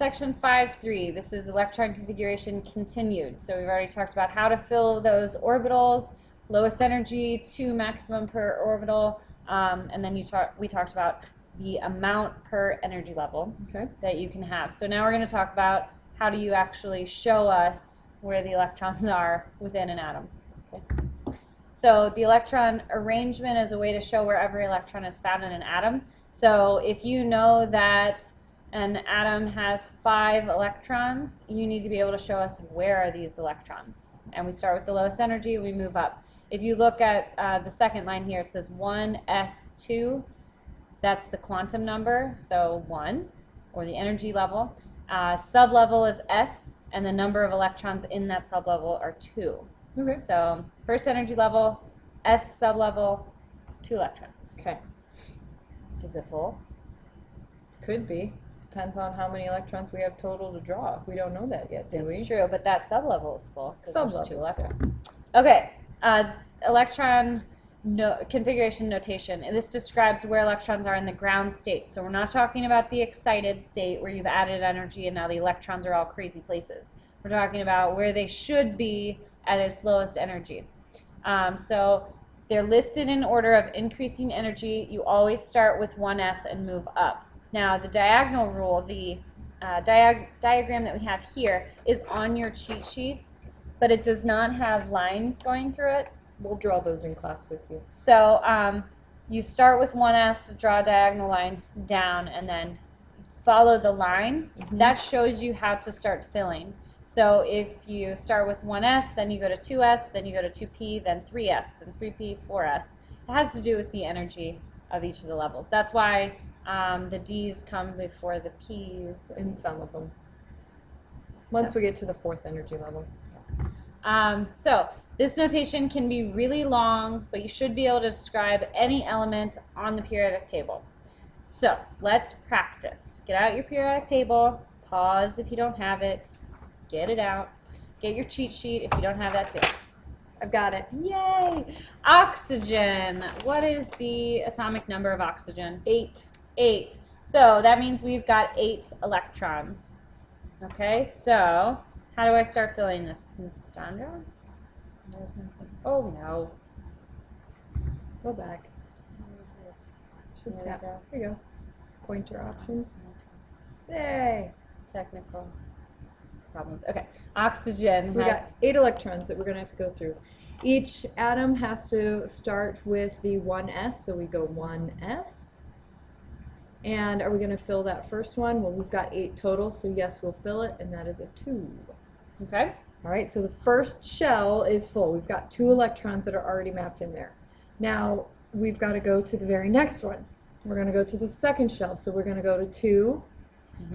Section 5.3, this is electron configuration continued. So we've already talked about how to fill those orbitals, lowest energy to maximum per orbital, and then we talked about the amount per energy level that you can have. So now we're going to talk about how do you actually show us where the electrons are within an atom. So the electron arrangement is a way to show where every electron is found in an atom. So if you know that an atom has 5 electrons, you need to be able to show us where are these electrons. And we start with the lowest energy, we move up. If you look at the second line here, it says 1s2. That's the quantum number, so 1, or the energy level. Sublevel is S, and the number of electrons in that sublevel are 2. Okay. So first energy level, S sublevel, 2 electrons. Okay. Is it full? Could be. Depends on how many electrons we have total to draw. We don't know that yet, do we? It's true, but that sublevel is full because there's 2 electrons. Full. Okay, electron configuration notation. And this describes where electrons are in the ground state. So we're not talking about the excited state where you've added energy and now the electrons are all crazy places. We're talking about where they should be at its lowest energy. So they're listed in order of increasing energy. You always start with 1s and move up. Now the diagonal rule, the diagram that we have here is on your cheat sheet, but it does not have lines going through it. We'll draw those in class with you. So you start with 1s, draw a diagonal line down, and then follow the lines. That shows you how to start filling. So if you start with 1s, then you go to 2s, then you go to 2p, then 3s, then 3p, 4s. It has to do with the energy of each of the levels. That's why the D's come before the P's. In some of them. Once we get to the 4th energy level. So this notation can be really long, but you should be able to describe any element on the periodic table. So let's practice. Get out your periodic table, pause if you don't have it, get it out, get your cheat sheet if you don't have that too. I've got it. Yay! Oxygen. What is the atomic number of oxygen? 8. 8. So that means we've got 8 electrons. Okay, so how do I start filling this, Mrs. Dondra? There's nothing. Oh no. Go back. Should There we tap. go. There you go. Pointer options. Yay! Technical problems. Okay, oxygen So we got 8 electrons that we're going to have to go through. Each atom has to start with the 1s, so we go 1s. And are we going to fill that first one? Well, we've got 8 total, so yes, we'll fill it, and that is a 2. Okay. All right, so the first shell is full. We've got 2 electrons that are already mapped in there. Now, we've got to go to the very next one. We're going to go to the second shell, so we're going to go to 2,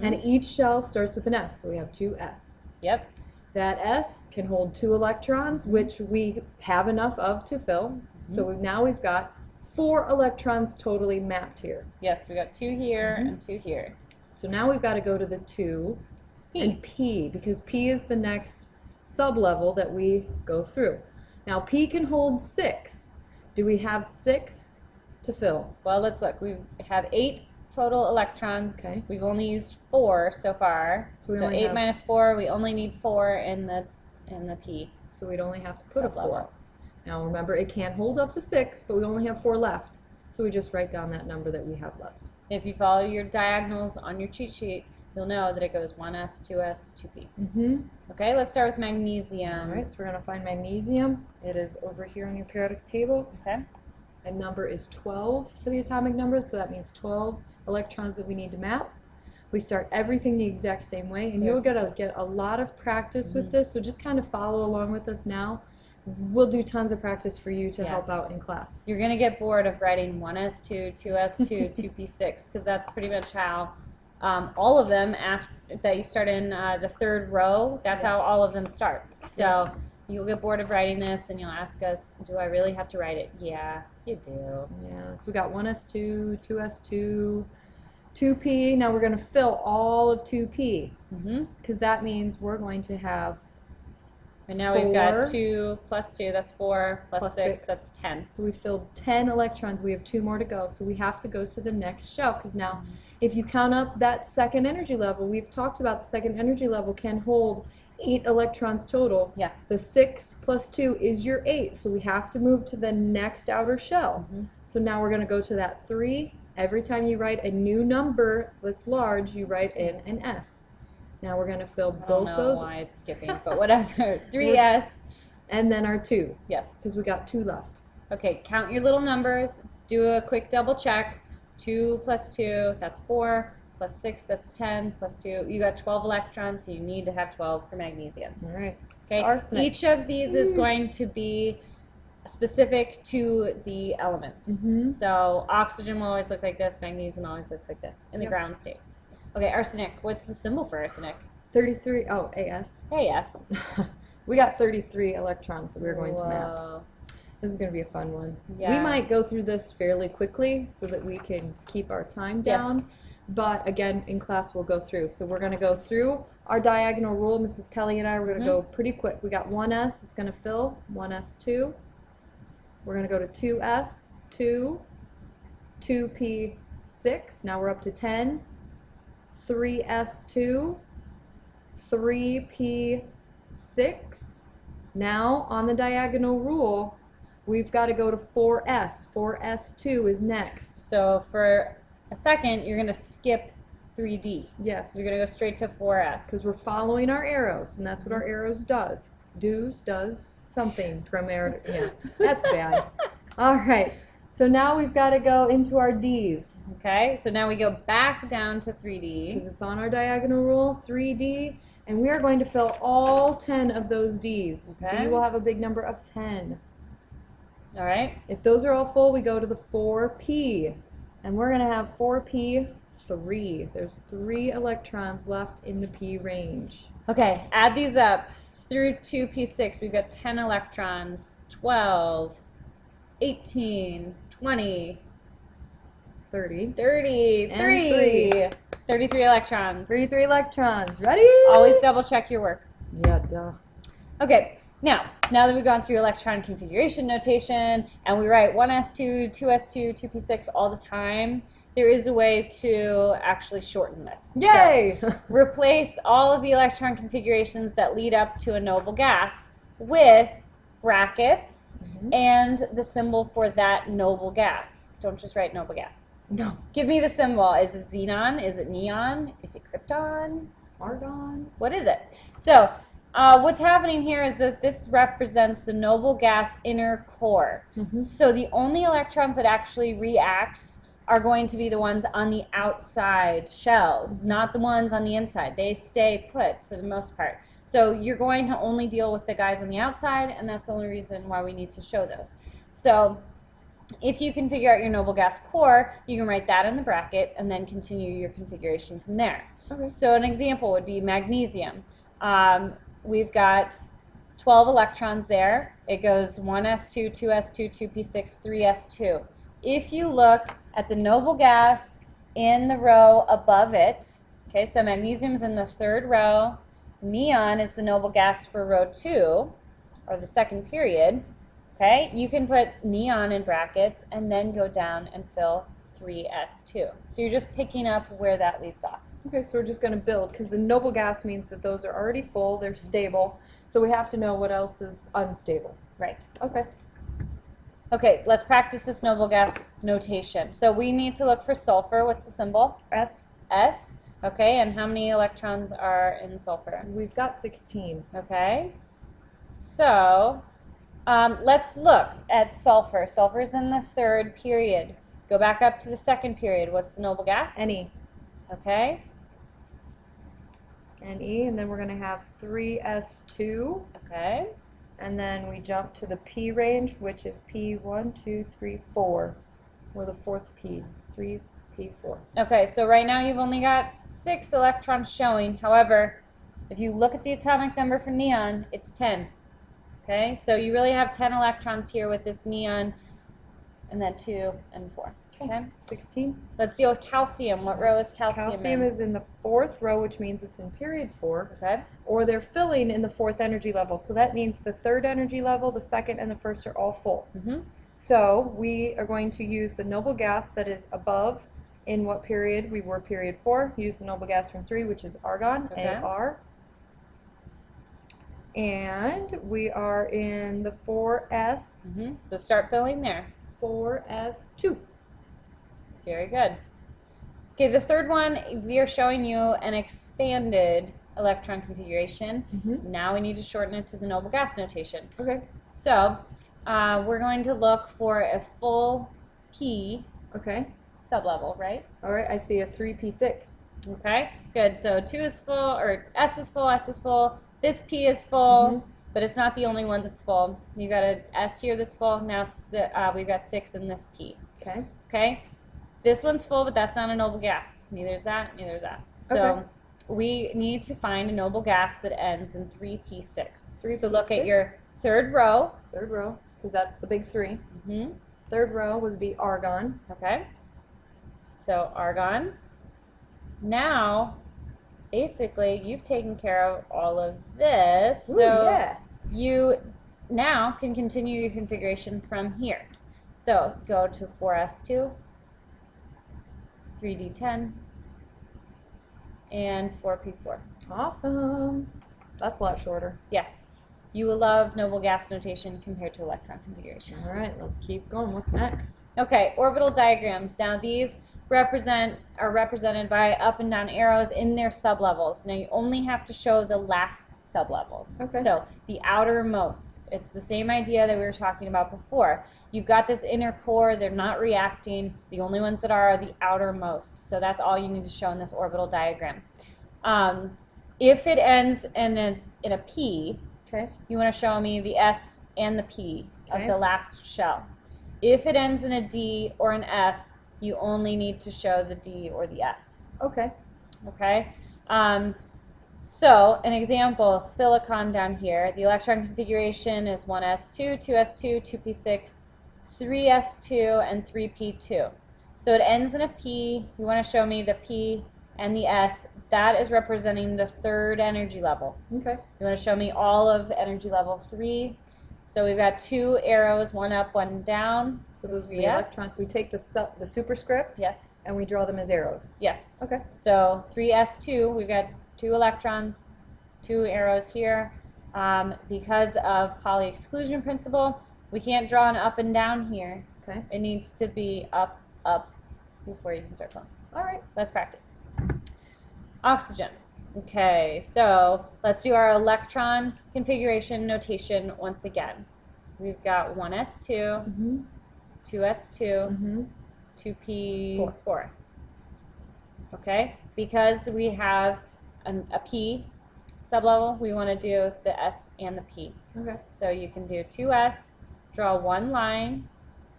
and each shell starts with an s, so we have 2s. Yep. That s can hold 2 electrons, which we have enough of to fill. So now we've got 4 electrons totally mapped here. Yes, we got 2 here and 2 here. So now we've got to go to the 2 and p, because p is the next sublevel that we go through. Now p can hold 6. Do we have 6 to fill? Well, let's look. We have 8 total electrons. Okay. We've only used 4 so far. So we So only 8 have- minus 4, we only need 4 in the p. So we'd only have to put a 4. Sublevel. Now remember, it can hold up to 6, but we only have 4 left. So we just write down that number that we have left. If you follow your diagonals on your cheat sheet, you'll know that it goes 1s, 2s, 2p. Okay, let's start with magnesium. All right, so we're going to find magnesium. It is over here on your periodic table. Okay. And number is 12 for the atomic number, so that means 12 electrons that we need to map. We start everything the exact same way, and you'll get a lot of practice with this, so just kind of follow along with us now. We'll do tons of practice for you to help out in class. You're going to get bored of writing 1s2, 2s2, 2p6, because that's pretty much how all of them, after that you start in the 3rd row, that's how all of them start. So you'll get bored of writing this, and you'll ask us, do I really have to write it? Yeah, you do. Yeah, so we got 1s2, 2s2, 2p. Now we're going to fill all of 2p, because that means we're going to have And now we've got 4. 2 plus 2, that's 4, Plus 6, 6. that's 10. So we filled 10 electrons. We have 2 more to go. So we have to go to the next shell because now if you count up that second energy level, we've talked about the second energy level can hold 8 electrons total. Yeah. The 6 plus 2 is your 8. So we have to move to the next outer shell. So now we're going to go to that 3. Every time you write a new number that's large, you write in an S. Now we're going to fill I don't both know those why it's skipping, but whatever. 3S. and then our 2 Yes. because we got 2 left. Okay, count your little numbers. Do a quick double check. 2 plus 2, that's 4. Plus 6, that's 10. Plus 2, you got 12 electrons, so you need to have 12 for magnesium. All right. Okay, Arsenic. each of these is going to be specific to the element. So oxygen will always look like this, magnesium always looks like this in the Yep. ground state. Okay, arsenic. What's the symbol for arsenic? 33. Oh, AS. AS. We got 33 electrons that we're going to map. Whoa. This is going to be a fun one. Yeah. We might go through this fairly quickly so that we can keep our time down. Yes. But again, in class we'll go through. So we're going to go through our diagonal rule. Mrs. Kelly and I, we're going to go pretty quick. We got 1S, it's going to fill. 1S2. We're going to go to 2S, 2, 2P6. Now we're up to 10. 3S2, 3P6. Now on the diagonal rule, we've got to go to 4S. 4S2 is next. So for a second, you're going to skip 3D. Yes, You're going to go straight to 4S. because we're following our arrows, and that's what our arrows does. Does something. Grammar. Yeah, that's bad. All right. So now we've got to go into our D's. Okay, so now we go back down to 3D. Because it's on our diagonal rule, 3D, and we are going to fill all 10 of those D's. Okay. D will have a big number of 10. All right. If those are all full, we go to the 4P, and we're going to have 4P3. There's 3 electrons left in the P range. Okay, add these up. Through 2P6, we've got 10 electrons, 12, 18, 20, 30. 33. 33 electrons. 33 electrons. Ready? Always double check your work. Yeah, duh. Okay, now that we've gone through electron configuration notation and we write 1s2, 2s2, 2p6 all the time, there is a way to actually shorten this. Yay! So, replace all of the electron configurations that lead up to a noble gas with brackets and the symbol for that noble gas. Don't just write noble gas. No. Give me the symbol. Is it xenon? Is it neon? Is it krypton? Argon. What is it? So what's happening here is that this represents the noble gas inner core. So the only electrons that actually react are going to be the ones on the outside shells, not the ones on the inside. They stay put for the most part. So you're going to only deal with the guys on the outside, and that's the only reason why we need to show those. So if you can figure out your noble gas core, you can write that in the bracket and then continue your configuration from there. Okay. So an example would be magnesium. We've got 12 electrons there. It goes 1s2, 2s2, 2p6, 3s2. If you look at the noble gas in the row above it, okay, so magnesium is in the 3rd row, neon is the noble gas for row 2, or the 2nd period, okay, you can put neon in brackets and then go down and fill 3s2. So you're just picking up where that leaves off. Okay, so we're just going to build, because the noble gas means that those are already full, they're stable, so we have to know what else is unstable. Right. Okay. Okay, let's practice this noble gas notation. So we need to look for sulfur. What's the symbol? S. S. Okay, and how many electrons are in sulfur? We've got 16. Okay. So let's look at sulfur. Sulfur's in the 3rd period. Go back up to the 2nd period. What's the noble gas? Ne. Okay. Ne, and then we're going to have 3s2. Okay. And then we jump to the P range, which is P1, 2, 3, 4. We're the 4th P. 3P4. Okay, so right now you've only got 6 electrons showing. However, if you look at the atomic number for neon, it's 10. Okay, so you really have 10 electrons here with this neon, and then 2 and 4. Okay. 16. Let's deal with calcium. What row is calcium Calcium in? is in the 4th row, which means it's in period 4. Okay. Or they're filling in the 4th energy level. So that means the 3rd energy level, the 2nd, and the 1st are all full. Mm-hmm. So we are going to use the noble gas that is above in what period we were period 4. Use the noble gas from 3, which is argon, Okay. AR. And we are in the 4S, Mm-hmm. So start filling there. 4S2. Very good. Okay, the third one, we are showing you an expanded electron configuration. Mm-hmm. Now we need to shorten it to the noble gas notation. Okay. So we're going to look for a full P Okay. sublevel, right? All right. I see a 3p6. Okay, good. So 2 is full, or S is full, S is full. This P is full, but it's not the only one that's full. You got a S here that's full. Now we've got 6 in this P. Okay. Okay, this one's full, but that's not a noble gas. Neither is that, neither is that. So Okay. we need to find a noble gas that ends in 3p6. 3p6. So look at your third row. 3rd row, because that's the big 3. Mm-hmm. 3rd row would be argon. Okay, so argon. Now, basically, you've taken care of all of this. Ooh, So yeah. you now can continue your configuration from here. So go to 4s2, 3d10, and 4p4. Awesome. That's a lot shorter. Yes, you will love noble gas notation compared to electron configuration. All right, let's keep going. What's next? Okay, orbital diagrams. Now these are represented by up and down arrows in their sublevels. Now you only have to show the last sublevels. Okay. So the outermost. It's the same idea that we were talking about before. You've got this inner core, they're not reacting. The only ones that are the outermost. So that's all you need to show in this orbital diagram. If it ends in a P, Okay. you want to show me the S and the P Okay. of the last shell. If it ends in a D or an F, you only need to show the D or the F. Okay. Okay? So, an example, silicon down here, the electron configuration is 1s2, 2s2, 2p6, 3s2, and 3p2. So it ends in a P. You want to show me the P and the S. That is representing the 3rd energy level. Okay. You want to show me all of energy level 3. So we've got 2 arrows, one up, one down. So those are the 3s. electrons. So we take the superscript Yes, and we draw them as arrows. yes. Okay. So 3s2, we've got 2 electrons, 2 arrows here. Because of Pauli exclusion principle, we can't draw an up and down here. Okay. It needs to be up, up before you can start filling. All right. Let's practice. Oxygen. Okay, so let's do our electron configuration notation once again. We've got 1s2, Mm-hmm. 2s2, Mm-hmm. 2p4. Okay, because we have a p sublevel, we want to do the s and the p. Okay. So you can do 2s, draw one line,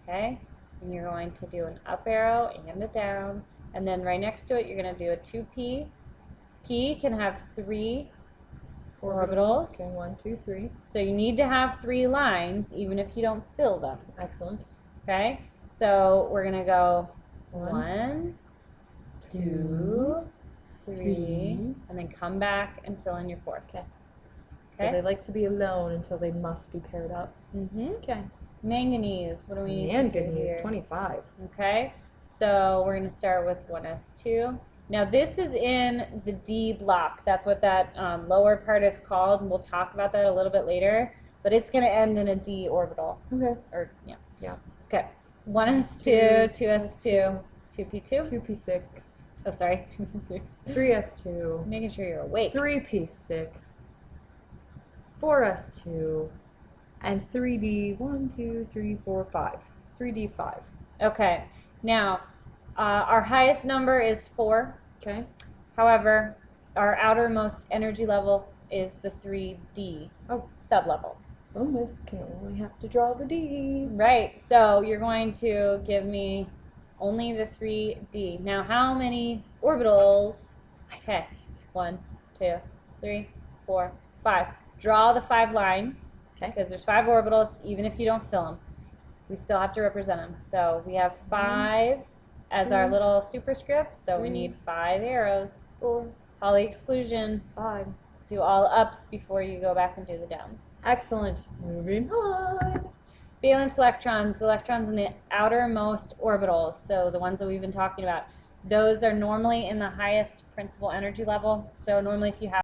okay, and you're going to do an up arrow and a down, and then right next to it you're going to do a 2p. P can have 3 orbitals. Okay. 1, 2, 3. So you need to have 3 lines even if you don't fill them. Excellent. Okay, so we're going to go 1, 1, 2, 3, and then come back and fill in your 4th. Okay. So Okay. they like to be alone until they must be paired up. Mm-hmm. Okay. Manganese, what do we need to do Manganese, here? 25. Okay, so we're going to start with 1s2. Now this is in the D block. That's what that lower part is called, and we'll talk about that a little bit later. But it's going to end in a D orbital. Okay. Or, yeah. Yeah. Okay, 1s2, 2s2, 2p2. 2p6. Oh, sorry, 2p6. 3s2. Making sure you're awake. 3p6. 4s2. And 3d. 1, 2, 3, 4, 5. 3d5. Okay, now our highest number is 4. Okay. However, our outermost energy level is the 3D Oh. sublevel. Oh, miss can only have to draw the d's. Right, so you're going to give me only the 3D. Now, how many orbitals? Okay, 1, 2, 3, 4, 5. Draw the 5 lines, Okay. because there's 5 orbitals, even if you don't fill them. We still have to represent them. So we have 5 as our 2, little superscript. So we 3, need 5 arrows. 4, Pauli exclusion. 5. Do all ups before you go back and do the downs. Excellent. Moving on. Valence electrons, electrons in the outermost orbitals, so the ones that we've been talking about, those are normally in the highest principal energy level. So normally if you have